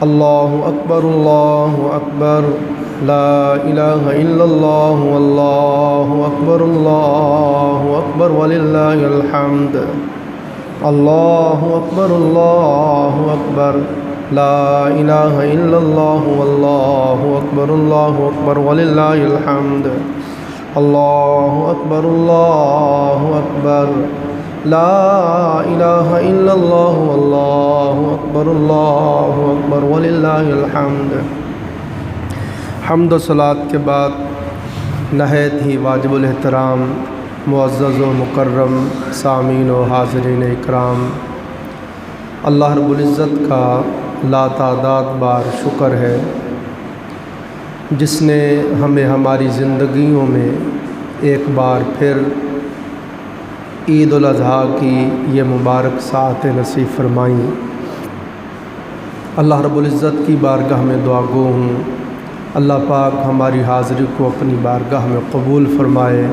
اللہ اکبر لا الہ الا اللہ واللہ اکبر وللہ الحمد اللہ اکبر لا الہ الا اللہ واللہ اکبر وللہ الحمد اللہ اکبر لا الہ الا اللہ واللہ اکبر وللہ الحمد۔ حمد و صلوات کے بعد نہایت ہی واجب الاحترام معزز و مکرم سامعین و حاضرین اکرام، اللہ رب العزت کا لاتعداد بار شکر ہے جس نے ہمیں ہماری زندگیوں میں ایک بار پھر عید الاضحیٰ کی یہ مبارک ساعتیں نصیب فرمائیں۔ اللہ رب العزت کی بارگاہ میں دعا گو ہوں اللہ پاک ہماری حاضری کو اپنی بارگاہ میں قبول فرمائے،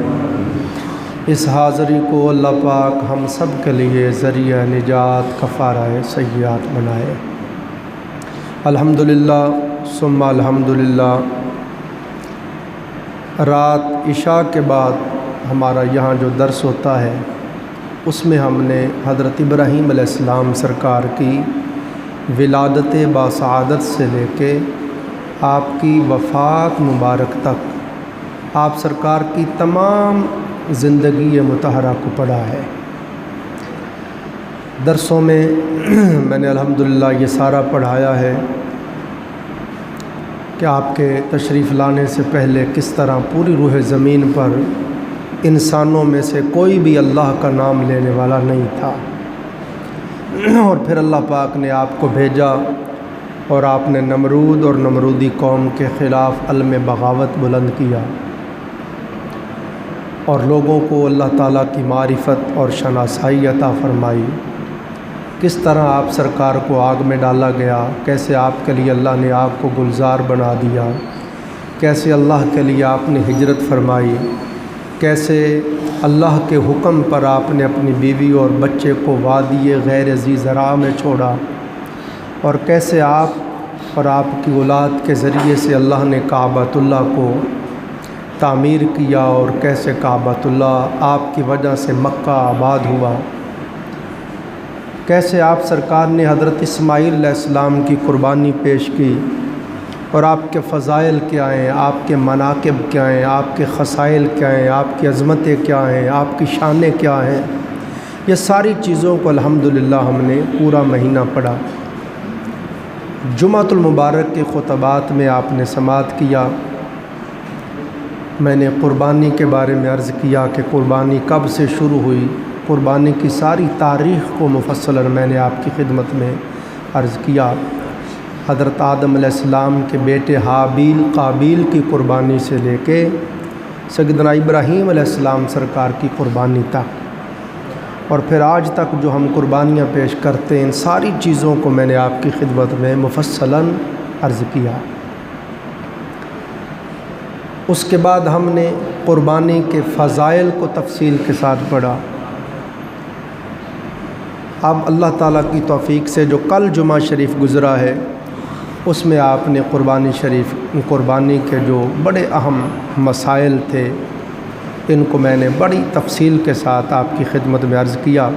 اس حاضری کو اللہ پاک ہم سب کے لیے ذریعہ نجات کفارہ سیئات بنائے۔ الحمدللہ ثم الحمدللہ، رات عشاء کے بعد ہمارا یہاں جو درس ہوتا ہے اس میں ہم نے حضرت ابراہیم علیہ السلام سرکار کی ولادت باسعادت سے لے کے آپ کی وفات مبارک تک آپ سرکار کی تمام زندگی مطہرہ کو پڑھا ہے۔ درسوں میں میں نے الحمدللہ یہ سارا پڑھایا ہے کہ آپ کے تشریف لانے سے پہلے کس طرح پوری روح زمین پر انسانوں میں سے کوئی بھی اللہ کا نام لینے والا نہیں تھا، اور پھر اللہ پاک نے آپ کو بھیجا اور آپ نے نمرود اور نمرودی قوم کے خلاف علم بغاوت بلند کیا اور لوگوں کو اللہ تعالیٰ کی معرفت اور شناسائی عطا فرمائی۔ کس طرح آپ سرکار کو آگ میں ڈالا گیا، کیسے آپ کے لیے اللہ نے آگ کو گلزار بنا دیا، کیسے اللہ کے لیے آپ نے ہجرت فرمائی، کیسے اللہ کے حکم پر آپ نے اپنی بیوی اور بچے کو وادی غیر ذی زرع میں چھوڑا، اور کیسے آپ اور آپ کی اولاد کے ذریعے سے اللہ نے کعبۃ اللہ کو تعمیر کیا، اور کیسے کعبۃ اللہ آپ کی وجہ سے مکہ آباد ہوا، کیسے آپ سرکار نے حضرت اسماعیل علیہ السلام کی قربانی پیش کی، اور آپ کے فضائل کیا ہیں، آپ کے مناقب کیا ہیں، آپ کے خصائل کیا ہیں، آپ کی عظمتیں کیا ہیں، آپ کی شانیں کیا ہیں، یہ ساری چیزوں کو الحمدللہ ہم نے پورا مہینہ پڑھا۔ جمعۃ المبارک کے خطبات میں آپ نے سماعت کیا۔ میں نے قربانی کے بارے میں عرض کیا کہ قربانی کب سے شروع ہوئی، قربانی کی ساری تاریخ کو مفصلاً میں نے آپ کی خدمت میں عرض کیا۔ حضرت آدم علیہ السلام کے بیٹے حابیل قابیل کی قربانی سے لے کے سیدنا ابراہیم علیہ السلام سرکار کی قربانی تک، اور پھر آج تک جو ہم قربانیاں پیش کرتے ہیں، ان ساری چیزوں کو میں نے آپ کی خدمت میں مفصلاً عرض کیا۔ اس کے بعد ہم نے قربانی کے فضائل کو تفصیل کے ساتھ پڑھا۔ اب اللہ تعالیٰ کی توفیق سے جو کل جمعہ شریف گزرا ہے اس میں آپ نے قربانی کے جو بڑے اہم مسائل تھے ان کو میں نے بڑی تفصیل کے ساتھ آپ کی خدمت میں عرض کیا۔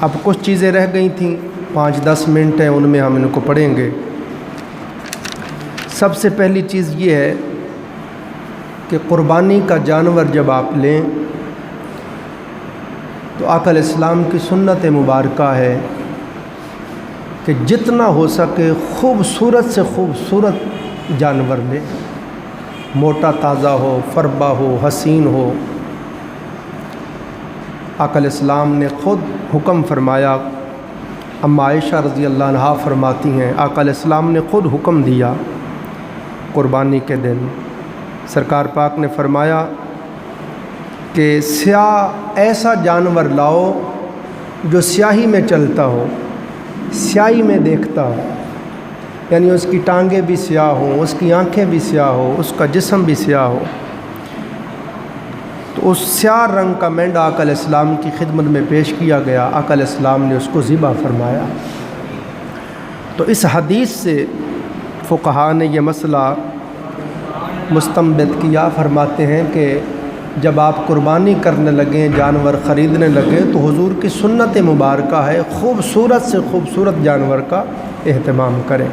اب کچھ چیزیں رہ گئی تھیں، 5-10 منٹ ہیں، ان میں ہم ان کو پڑھیں گے۔ سب سے پہلی چیز یہ ہے کہ قربانی کا جانور جب آپ لیں تو آقا علیہ السلام کی سنت مبارکہ ہے کہ جتنا ہو سکے خوبصورت سے خوبصورت جانور لے، موٹا تازہ ہو، فربا ہو، حسین ہو۔ آقا علیہ السلام نے خود حکم فرمایا، اما عائشہ رضی اللہ عنہا فرماتی ہیں آقا علیہ السلام نے خود حکم دیا قربانی کے دن، سرکار پاک نے فرمایا کہ سیاہ ایسا جانور لاؤ جو سیاہی میں چلتا ہو، سیاہی میں دیکھتا ہو، یعنی اس کی ٹانگیں بھی سیاہ ہوں، اس کی آنکھیں بھی سیاہ ہو، اس کا جسم بھی سیاہ ہو۔ تو اس سیاہ رنگ کا مینڈا آقا علیہ السلام کی خدمت میں پیش کیا گیا، آقا علیہ السلام نے اس کو ذبح فرمایا۔ تو اس حدیث سے فقہا نے یہ مسئلہ مستنبط کیا، فرماتے ہیں کہ جب آپ قربانی کرنے لگیں، جانور خریدنے لگیں، تو حضور کی سنت مبارکہ ہے خوبصورت سے خوبصورت جانور کا اہتمام کریں۔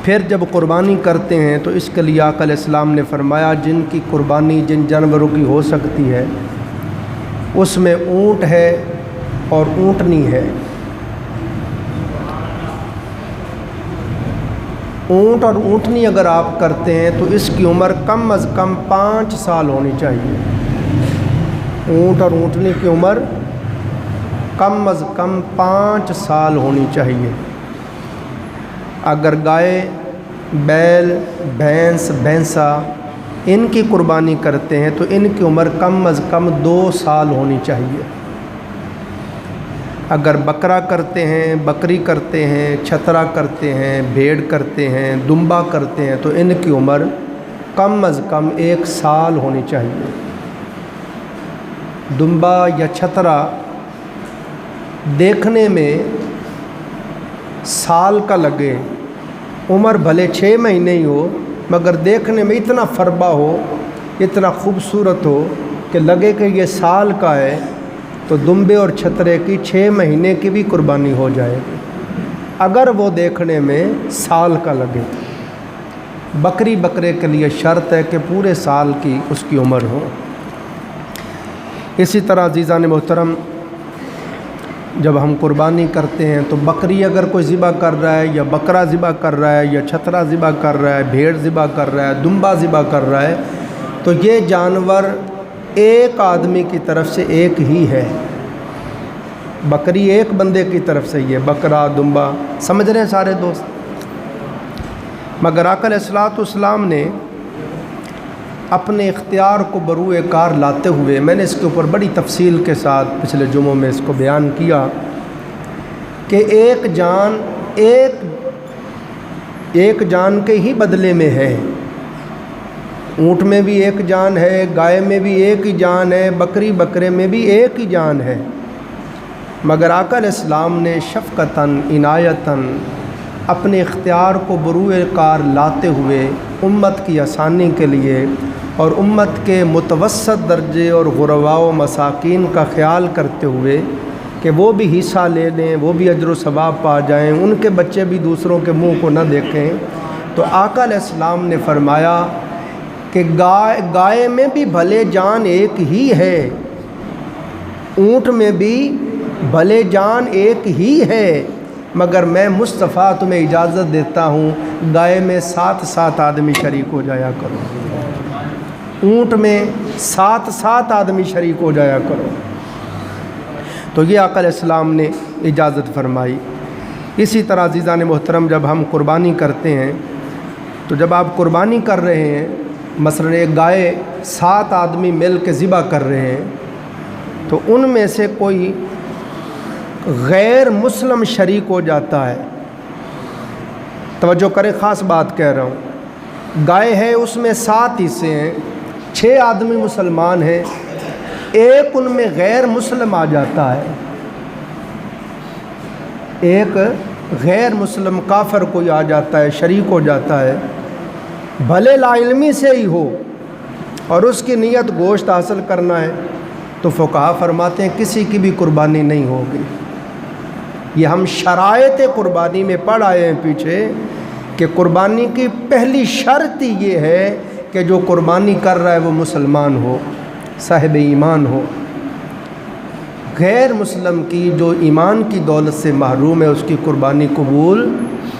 پھر جب قربانی کرتے ہیں تو اس کے لیے آقا علیہ السلام نے فرمایا جن کی قربانی جن جانوروں کی ہو سکتی ہے اس میں اونٹ ہے اور اونٹنی ہے۔ اونٹ اور اونٹنی اگر آپ کرتے ہیں تو اس کی عمر کم از کم 5 سال ہونی چاہیے۔ اونٹ اور اونٹنی کی عمر کم از کم 5 سال ہونی چاہیے۔ اگر گائے، بیل، بھینس، بھینسا ان کی قربانی کرتے ہیں تو ان کی عمر کم از کم 2 سال ہونی چاہیے۔ اگر بکرا کرتے ہیں، بکری کرتے ہیں، چھترا کرتے ہیں، بھیڑ کرتے ہیں، دمبا کرتے ہیں تو ان کی عمر کم از کم 1 سال ہونی چاہیے۔ دمبا یا چھترا دیکھنے میں سال کا لگے، عمر بھلے 6 مہینے ہی ہو، مگر دیکھنے میں اتنا فربا ہو، اتنا خوبصورت ہو کہ لگے کہ یہ سال کا ہے، تو دمبے اور چھترے کی 6 مہینے کی بھی قربانی ہو جائے گی اگر وہ دیکھنے میں سال کا لگے۔ بکری بکرے کے لیے شرط ہے کہ پورے سال کی اس کی عمر ہو۔ اسی طرح عزیزان محترم جب ہم قربانی کرتے ہیں تو بکری اگر کوئی ذبح کر رہا ہے یا بکرا ذبح کر رہا ہے یا چھترا ذبح کر رہا ہے، بھیڑ ذبح کر رہا ہے، دمبا ذبح کر رہا ہے، تو یہ جانور ایک آدمی کی طرف سے ایک ہی ہے۔ بکری ایک بندے کی طرف سے ہی ہے، بکرا، دمبا، سمجھ رہے ہیں سارے دوست؟ مگر آقا علیہ الصلوۃ والسلام نے اپنے اختیار کو بروئے کار لاتے ہوئے، میں نے اس کے اوپر بڑی تفصیل کے ساتھ پچھلے جمعوں میں اس کو بیان کیا کہ ایک جان کے ہی بدلے میں ہے۔ اونٹ میں بھی ایک جان ہے، گائے میں بھی ایک ہی جان ہے، بکری بکرے میں بھی ایک ہی جان ہے، مگر آقا علیہ السلام نے شفقتاً، عنایتاً اپنے اختیار کو بروئے کار لاتے ہوئے امت کی آسانی کے لیے اور امت کے متوسط درجے اور غرباء و مساکین کا خیال کرتے ہوئے کہ وہ بھی حصہ لے لیں، وہ بھی اجر و ثواب پا جائیں، ان کے بچے بھی دوسروں کے منہ کو نہ دیکھیں، تو آقا علیہ السلام نے فرمایا کہ گائے میں بھی بھلے جان ایک ہی ہے، اونٹ میں بھی بھلے جان ایک ہی ہے، مگر میں مصطفیٰ تمہیں اجازت دیتا ہوں گائے میں 7 آدمی شریک ہو جایا کرو، اونٹ میں 7 آدمی شریک ہو جایا کرو۔ تو یہ آقا علیہ السلام نے اجازت فرمائی۔ اسی طرح عزیزان محترم جب ہم قربانی کرتے ہیں تو جب آپ قربانی کر رہے ہیں، مثلا ایک گائے 7 آدمی مل کے ذبح کر رہے ہیں، تو ان میں سے کوئی غیر مسلم شریک ہو جاتا ہے، توجہ کریں خاص بات کہہ رہا ہوں، گائے ہے اس میں 7 حصے ہیں، 6 آدمی مسلمان ہیں، ایک ان میں غیر مسلم آ جاتا ہے، ایک غیر مسلم کافر کوئی آ جاتا ہے، شریک ہو جاتا ہے، بھلے لا علمی سے ہی ہو اور اس کی نیت گوشت حاصل کرنا ہے، تو فقہا فرماتے ہیں کسی کی بھی قربانی نہیں ہوگی۔ یہ ہم شرائط قربانی میں پڑھ آئے ہیں پیچھے کہ قربانی کی پہلی شرط ہی یہ ہے کہ جو قربانی کر رہا ہے وہ مسلمان ہو، صاحب ایمان ہو۔ غیر مسلم کی جو ایمان کی دولت سے محروم ہے اس کی قربانی قبول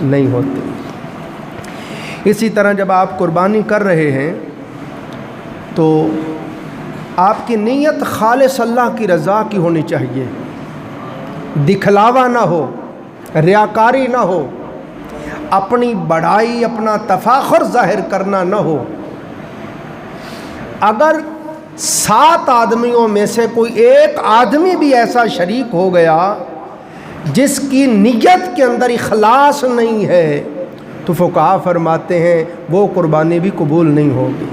نہیں ہوتی۔ اسی طرح جب آپ قربانی کر رہے ہیں تو آپ کی نیت خالص اللہ کی رضا کی ہونی چاہیے، دکھلاوا نہ ہو، ریاکاری نہ ہو، اپنی بڑائی، اپنا تفاخر ظاہر کرنا نہ ہو۔ اگر 7 آدمیوں میں سے کوئی ایک آدمی بھی ایسا شریک ہو گیا جس کی نیت کے اندر اخلاص نہیں ہے تو فقہا فرماتے ہیں وہ قربانی بھی قبول نہیں ہوگی۔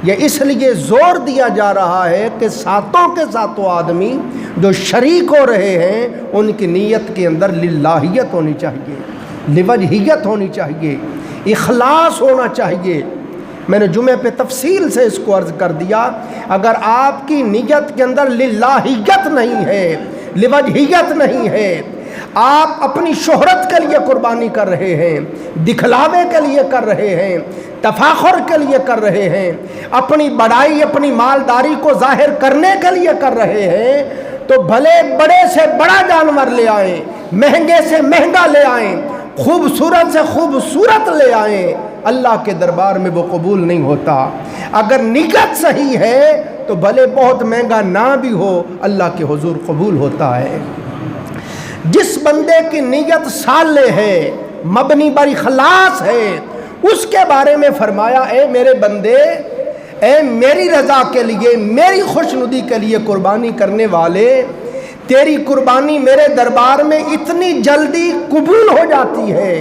یہ اس لیے زور دیا جا رہا ہے کہ ساتوں کے ساتوں آدمی جو شریک ہو رہے ہیں ان کی نیت کے اندر للہیت ہونی چاہیے، لوجہیت ہونی چاہیے، اخلاص ہونا چاہیے۔ میں نے جمعے پہ تفصیل سے اس کو عرض کر دیا، اگر آپ کی نیت کے اندر للہیت نہیں ہے، لوجہیت نہیں ہے، آپ اپنی شہرت کے لیے قربانی کر رہے ہیں، دکھلاوے کے لیے کر رہے ہیں، تفاخر کے لیے کر رہے ہیں، اپنی بڑائی اپنی مالداری کو ظاہر کرنے کے لیے کر رہے ہیں، تو بھلے بڑے سے بڑا جانور لے آئیں، مہنگے سے مہنگا لے آئیں، خوبصورت سے خوبصورت لے آئیں، اللہ کے دربار میں وہ قبول نہیں ہوتا۔ اگر نیت صحیح ہے تو بھلے بہت مہنگا نہ بھی ہو، اللہ کے حضور قبول ہوتا ہے۔ جس بندے کی نیت صالح ہے، مبنی بر اخلاص ہے، اس کے بارے میں فرمایا اے میرے بندے، اے میری رضا کے لیے، میری خوشنودی کے لیے قربانی کرنے والے، تیری قربانی میرے دربار میں اتنی جلدی قبول ہو جاتی ہے،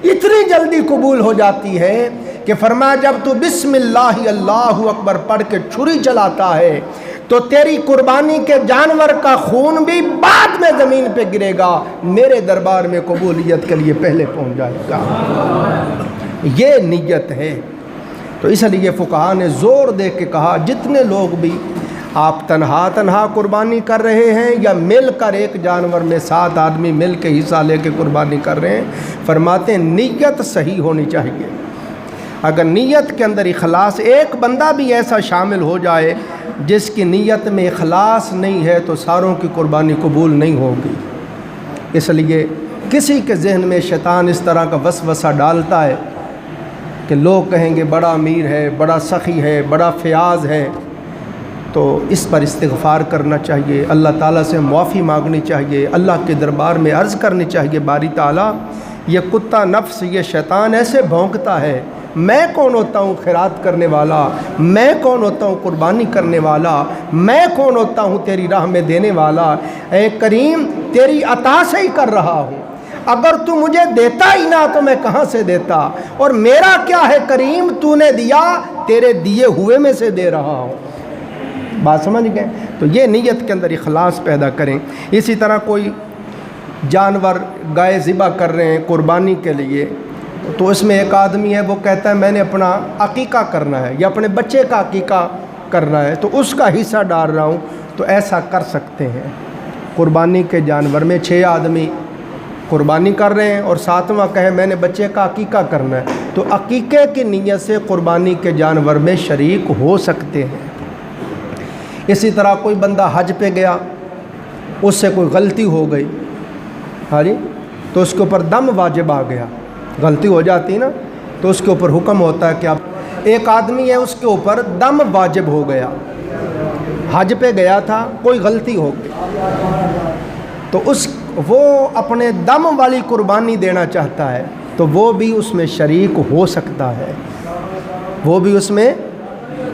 اتنی جلدی قبول ہو جاتی ہے کہ فرمایا جب تو بسم اللہ اللہ اکبر پڑھ کے چھری چلاتا ہے تو تیری قربانی کے جانور کا خون بھی بعد میں زمین پہ گرے گا، میرے دربار میں قبولیت کے لیے پہلے پہنچ جائے گا۔ یہ نیت ہے۔ تو اس لیے فقہاء نے زور دے کے کہا جتنے لوگ بھی آپ تنہا قربانی کر رہے ہیں یا مل کر ایک جانور میں 7 آدمی مل کے حصہ لے کے قربانی کر رہے ہیں، فرماتے ہیں نیت صحیح ہونی چاہیے۔ اگر نیت کے اندر اخلاص، ایک بندہ بھی ایسا شامل ہو جائے جس کی نیت میں اخلاص نہیں ہے تو ساروں کی قربانی قبول نہیں ہوگی۔ اس لیے کسی کے ذہن میں شیطان اس طرح کا وسوسہ ڈالتا ہے کہ لوگ کہیں گے بڑا امیر ہے، بڑا سخی ہے، بڑا فیاض ہے، تو اس پر استغفار کرنا چاہیے، اللہ تعالیٰ سے معافی مانگنی چاہیے، اللہ کے دربار میں عرض کرنی چاہیے باری تعالیٰ یہ کتا نفس، یہ شیطان ایسے بھونکتا ہے، میں کون ہوتا ہوں خیرات کرنے والا، میں کون ہوتا ہوں قربانی کرنے والا، میں کون ہوتا ہوں تیری راہ میں دینے والا، اے کریم تیری عطا سے ہی کر رہا ہوں، اگر تو مجھے دیتا ہی نہ تو میں کہاں سے دیتا، اور میرا کیا ہے کریم، تو نے دیا، تیرے دیے ہوئے میں سے دے رہا ہوں۔ بات سمجھ گئے؟ تو یہ نیت کے اندر اخلاص پیدا کریں۔ اسی طرح کوئی جانور گائے ذبح کر رہے ہیں قربانی کے لیے، تو اس میں ایک آدمی ہے وہ کہتا ہے میں نے اپنا عقیقہ کرنا ہے یا اپنے بچے کا عقیقہ کرنا ہے تو اس کا حصہ ڈال رہا ہوں، تو ایسا کر سکتے ہیں۔ قربانی کے جانور میں 6 آدمی قربانی کر رہے ہیں اور 7واں کہے میں نے بچے کا عقیقہ کرنا ہے، تو عقیقے کی نیت سے قربانی کے جانور میں شریک ہو سکتے ہیں۔ اسی طرح کوئی بندہ حج پہ گیا، اس سے کوئی غلطی ہو گئی، ہاں جی، تو اس کے اوپر دم واجب آ گیا، غلطی ہو جاتی نا تو اس کے اوپر حکم ہوتا ہے کہ اب ایک آدمی ہے اس کے اوپر دم واجب ہو گیا، حج پہ گیا تھا کوئی غلطی ہو گئی، تو وہ اپنے دم والی قربانی دینا چاہتا ہے تو وہ بھی اس میں شریک ہو سکتا ہے، وہ بھی اس میں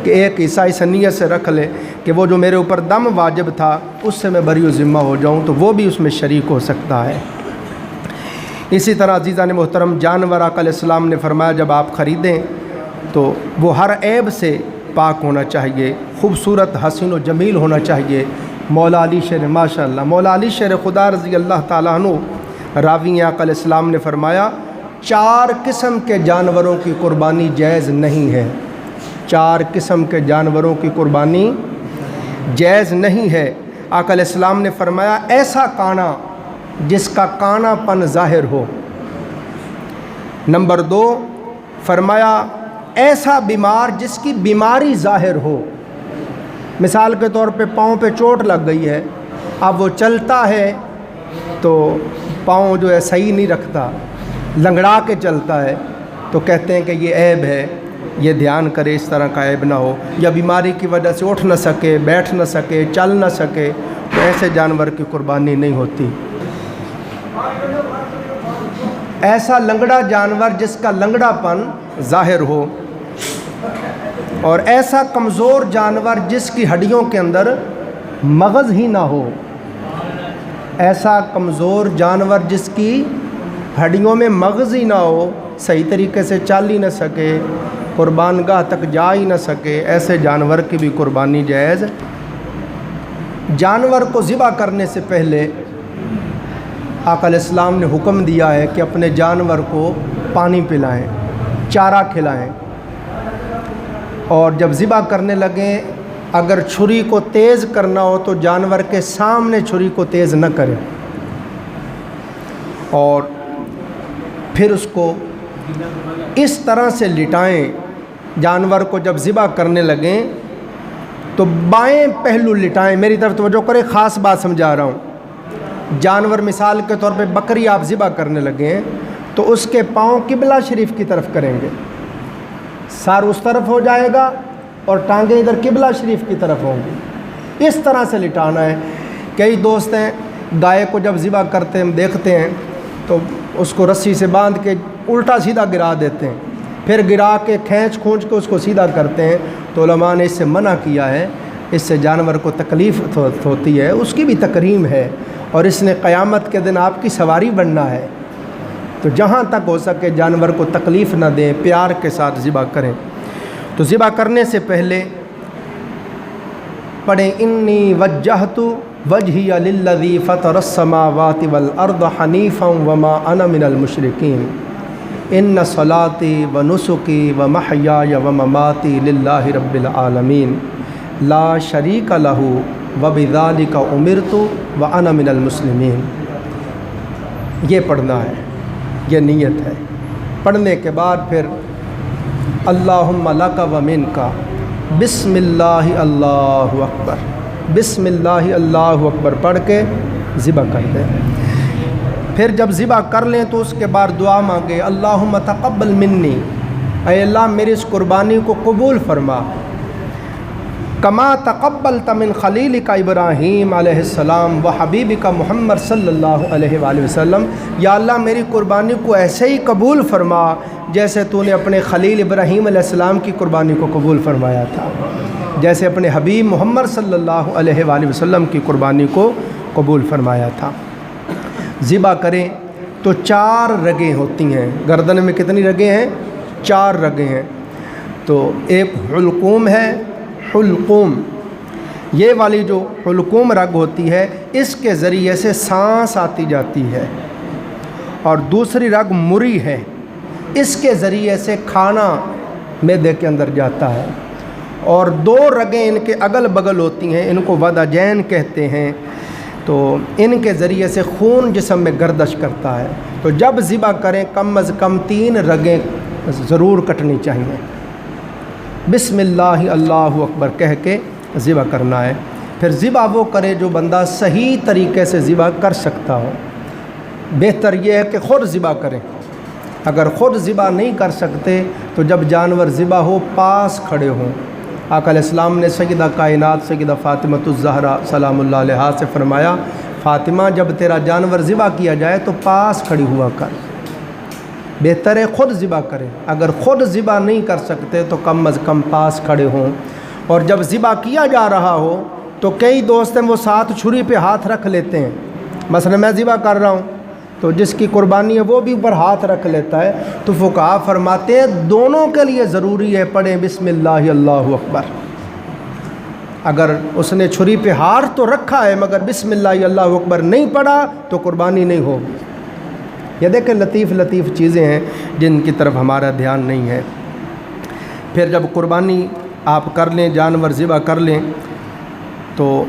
کہ ایک حصہ اس نیت سے رکھ لے کہ وہ جو میرے اوپر دم واجب تھا اس سے میں بری و ذمہ ہو جاؤں، تو وہ بھی اس میں شریک ہو سکتا ہے۔ اسی طرح عزیزان محترم جانور آقا علیہ السلام نے فرمایا جب آپ خریدیں تو وہ ہر عیب سے پاک ہونا چاہیے، خوبصورت حسین و جمیل ہونا چاہیے۔ مولا علی شیر ماشاء اللہ، مولا علی شیر خدا رضی اللہ تعالیٰ عنہ راوی آقا علیہ السلام نے فرمایا 4 قسم کے جانوروں کی قربانی جائز نہیں ہے، 4 قسم کے جانوروں کی قربانی جائز نہیں ہے۔ آقا علیہ السلام نے فرمایا ایسا کانا جس کا کانا پن ظاہر ہو، نمبر 2 فرمایا ایسا بیمار جس کی بیماری ظاہر ہو، مثال کے طور پہ پاؤں پہ چوٹ لگ گئی ہے، اب وہ چلتا ہے تو پاؤں جو ہے صحیح نہیں رکھتا، لنگڑا کے چلتا ہے، تو کہتے ہیں کہ یہ عیب ہے، یہ دھیان کرے اس طرح کا عیب نہ ہو، یا بیماری کی وجہ سے اٹھ نہ سکے، بیٹھ نہ سکے، چل نہ سکے، تو ایسے جانور کی قربانی نہیں ہوتی۔ ایسا لنگڑا جانور جس کا لنگڑا پن ظاہر ہو، اور ایسا کمزور جانور جس کی ہڈیوں کے اندر مغز ہی نہ ہو، ایسا کمزور جانور جس کی ہڈیوں میں مغز ہی نہ ہو، صحیح طریقے سے چل ہی نہ سکے، قربان گاہ تک جا ہی نہ سکے، ایسے جانور کی بھی قربانی جائز۔ جانور کو ذبح کرنے سے پہلے آقا علیہ السلام نے حکم دیا ہے کہ اپنے جانور کو پانی پلائیں، چارہ کھلائیں، اور جب ذبح کرنے لگیں اگر چھری کو تیز کرنا ہو تو جانور کے سامنے چھری کو تیز نہ کریں، اور پھر اس کو اس طرح سے لٹائیں۔ جانور کو جب ذبح کرنے لگیں تو بائیں پہلو لٹائیں۔ میری طرف توجہ کریں، خاص بات سمجھا رہا ہوں۔ جانور مثال کے طور پہ بکری آپ ذبح کرنے لگیں تو اس کے پاؤں قبلہ شریف کی طرف کریں گے، سر اس طرف ہو جائے گا اور ٹانگیں ادھر قبلہ شریف کی طرف ہوں گی۔ اس طرح سے لٹانا ہے۔ کئی دوست ہیں گائے کو جب ذبح کرتے ہیں ہم دیکھتے ہیں تو اس کو رسی سے باندھ کے الٹا سیدھا گرا دیتے ہیں، پھر گرا کے کھینچ کے اس کو سیدھا کرتے ہیں، تو علماء نے اس سے منع کیا ہے۔ اس سے جانور کو تکلیف ہوتی ہے، اس کی بھی تکریم ہے، اور اس نے قیامت کے دن آپ کی سواری بننا ہے۔ تو جہاں تک ہو سکے جانور کو تکلیف نہ دیں، پیار کے ساتھ ذبح کریں۔ تو ذبح کرنے سے پہلے پڑھیں انی وجہت وجہی للذی فطر السماوات والارض حنیفا وما انا من المشرکین ان صلاتی ونسکی ومحیای ومماتی للہ رب العالمین لا شریک لہ وبذالک امرت وانا من المسلمین۔ یہ پڑھنا ہے، یہ نیت ہے۔ پڑھنے کے بعد پھر اللہم لک ومنک، بسم اللہ اللہ اکبر، بسم اللہ اللہ اکبر پڑھ کے ذبح کر دیں۔ پھر جب ذبح کر لیں تو اس کے بعد دعا مانگے، اللہم تقبل منی، اے اللہ میری اس قربانی کو قبول فرما، کما تقبلت من خلیلک ابراہیم علیہ السلام و حبیبک محمد صلی اللہ علیہ وآلہ وسلم۔ یا اللہ میری قربانی کو ایسے ہی قبول فرما جیسے تو نے اپنے خلیل ابراہیم علیہ السلام کی قربانی کو قبول فرمایا تھا، جیسے اپنے حبیب محمد صلی اللہ علیہ وآلہ وسلم کی قربانی کو قبول فرمایا تھا۔ ذبح کریں تو 4 رگیں ہوتی ہیں۔ گردن میں کتنی رگیں ہیں؟ 4 رگیں ہیں۔ تو ایک حلقوم ہے، حلقوم، یہ والی جو حلقوم رگ ہوتی ہے اس کے ذریعے سے سانس آتی جاتی ہے، اور دوسری رگ مری ہے، اس کے ذریعے سے کھانا معدے کے اندر جاتا ہے، اور 2 رگیں ان کے اگل بغل ہوتی ہیں، ان کو وداجین کہتے ہیں، تو ان کے ذریعے سے خون جسم میں گردش کرتا ہے۔ تو جب ذبح کریں کم از کم 3 رگیں ضرور کٹنی چاہیے۔ بسم اللہ اللہ اکبر کہہ کے ذبح کرنا ہے۔ پھر ذبح وہ کرے جو بندہ صحیح طریقے سے ذبح کر سکتا ہو۔ بہتر یہ ہے کہ خود ذبح کریں۔ اگر خود ذبح نہیں کر سکتے تو جب جانور ذبح ہو پاس کھڑے ہوں۔ آقا علیہ السلام نے سیدہ کائنات سیدہ فاطمۃ الزہرا سلام اللہ علیہا سے فرمایا، فاطمہ جب تیرا جانور ذبح کیا جائے تو پاس کھڑی ہوا کر۔ بہتر ہے خود ذبح کریں۔ اگر خود ذبح نہیں کر سکتے تو کم از کم پاس کھڑے ہوں۔ اور جب ذبح کیا جا رہا ہو تو کئی دوست ہیں وہ ساتھ چھری پہ ہاتھ رکھ لیتے ہیں، مثلا میں ذبح کر رہا ہوں تو جس کی قربانی ہے وہ بھی اوپر ہاتھ رکھ لیتا ہے، تو فقہا فرماتے ہیں دونوں کے لیے ضروری ہے پڑھیں بسم اللہ اللہ اکبر۔ اگر اس نے چھری پہ ہاتھ تو رکھا ہے مگر بسم اللہ اللہ اکبر نہیں پڑھا تو قربانی نہیں ہوگی۔ یہ دیکھیں لطیف لطیف چیزیں ہیں جن کی طرف ہمارا دھیان نہیں ہے۔ پھر جب قربانی آپ کر لیں، جانور ذبح کر لیں، تو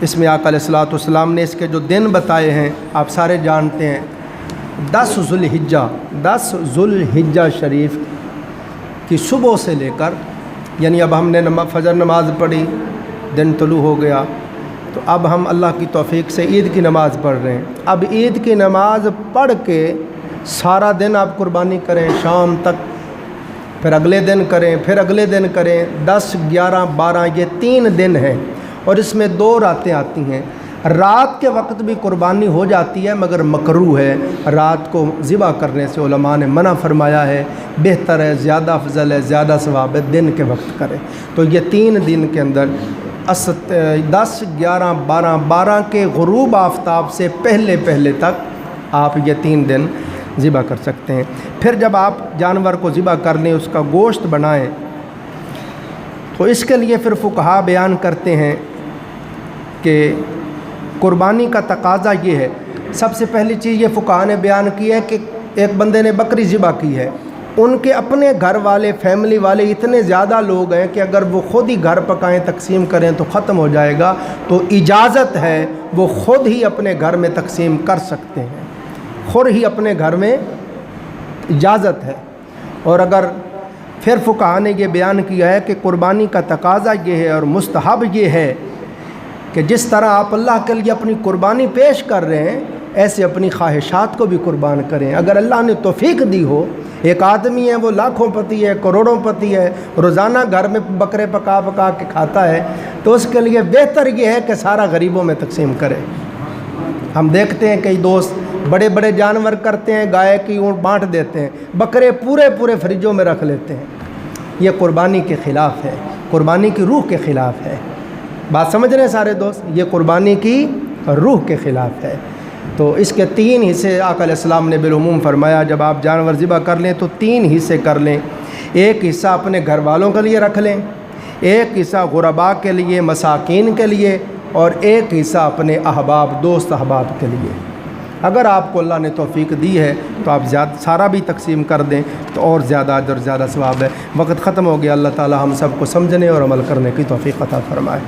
اس میں آقا علیہ السلام نے اس کے جو دن بتائے ہیں آپ سارے جانتے ہیں۔ 10 ذو الحجہ شریف کی صبح سے لے کر، یعنی اب ہم نے فجر نماز پڑھی، دن طلوع ہو گیا، تو اب ہم اللہ کی توفیق سے عید کی نماز پڑھ رہے ہیں۔ اب عید کی نماز پڑھ کے سارا دن آپ قربانی کریں شام تک، پھر اگلے دن کریں، پھر اگلے دن کریں، 10، 11، 12 یہ 3 دن ہیں، اور اس میں 2 راتیں آتی ہیں۔ رات کے وقت بھی قربانی ہو جاتی ہے مگر مکروہ ہے، رات کو ذبح کرنے سے علماء نے منع فرمایا ہے، بہتر ہے، زیادہ افضل ہے، زیادہ ثواب ہے دن کے وقت کریں۔ تو یہ 3 دن کے اندر 10، 11، 12 کے غروب آفتاب سے پہلے تک آپ یہ 3 دن ذبح کر سکتے ہیں۔ پھر جب آپ جانور کو ذبح کر لیں، اس کا گوشت بنائیں، تو اس کے لیے پھر فقہا بیان کرتے ہیں کہ قربانی کا تقاضا یہ ہے۔ سب سے پہلی چیز یہ فقہا نے بیان کی ہے کہ ایک بندے نے بکری ذبح کی ہے، ان کے اپنے گھر والے، فیملی والے اتنے زیادہ لوگ ہیں کہ اگر وہ خود ہی گھر پکائیں، تقسیم کریں تو ختم ہو جائے گا، تو اجازت ہے وہ خود ہی اپنے گھر میں تقسیم کر سکتے ہیں، خود ہی اپنے گھر میں اجازت ہے۔ اور اگر پھر فقہا نے یہ بیان کیا ہے کہ قربانی کا تقاضا یہ ہے اور مستحب یہ ہے کہ جس طرح آپ اللہ کے لیے اپنی قربانی پیش کر رہے ہیں، ایسے اپنی خواہشات کو بھی قربان کریں۔ اگر اللہ نے توفیق دی ہو، ایک آدمی ہے وہ لاکھوں پتی ہے، کروڑوں پتی ہے، روزانہ گھر میں بکرے پکا پکا کے کھاتا ہے، تو اس کے لیے بہتر یہ ہے کہ سارا غریبوں میں تقسیم کرے۔ ہم دیکھتے ہیں کئی دوست بڑے بڑے جانور کرتے ہیں، گائے کی اونٹ بانٹ دیتے ہیں، بکرے پورے فریجوں میں رکھ لیتے ہیں۔ یہ قربانی کے خلاف ہے، قربانی کی روح کے خلاف ہے۔ بات سمجھ رہے ہیں سارے دوست؟ یہ قربانی کی روح کے خلاف ہے۔ تو اس کے 3 حصے آقا علیہ السلام نے بالعموم فرمایا، جب آپ جانور ذبح کر لیں تو 3 حصے کر لیں۔ ایک حصہ اپنے گھر والوں کے لیے رکھ لیں، ایک حصہ غرباء کے لیے، مساکین کے لیے، اور ایک حصہ اپنے احباب، دوست احباب کے لیے۔ اگر آپ کو اللہ نے توفیق دی ہے تو آپ سارا بھی تقسیم کر دیں تو اور زیادہ اجر، زیادہ ثواب ہے۔ وقت ختم ہو گیا۔ اللہ تعالی ہم سب کو سمجھنے اور عمل کرنے کی توفیق عطا فرمائے۔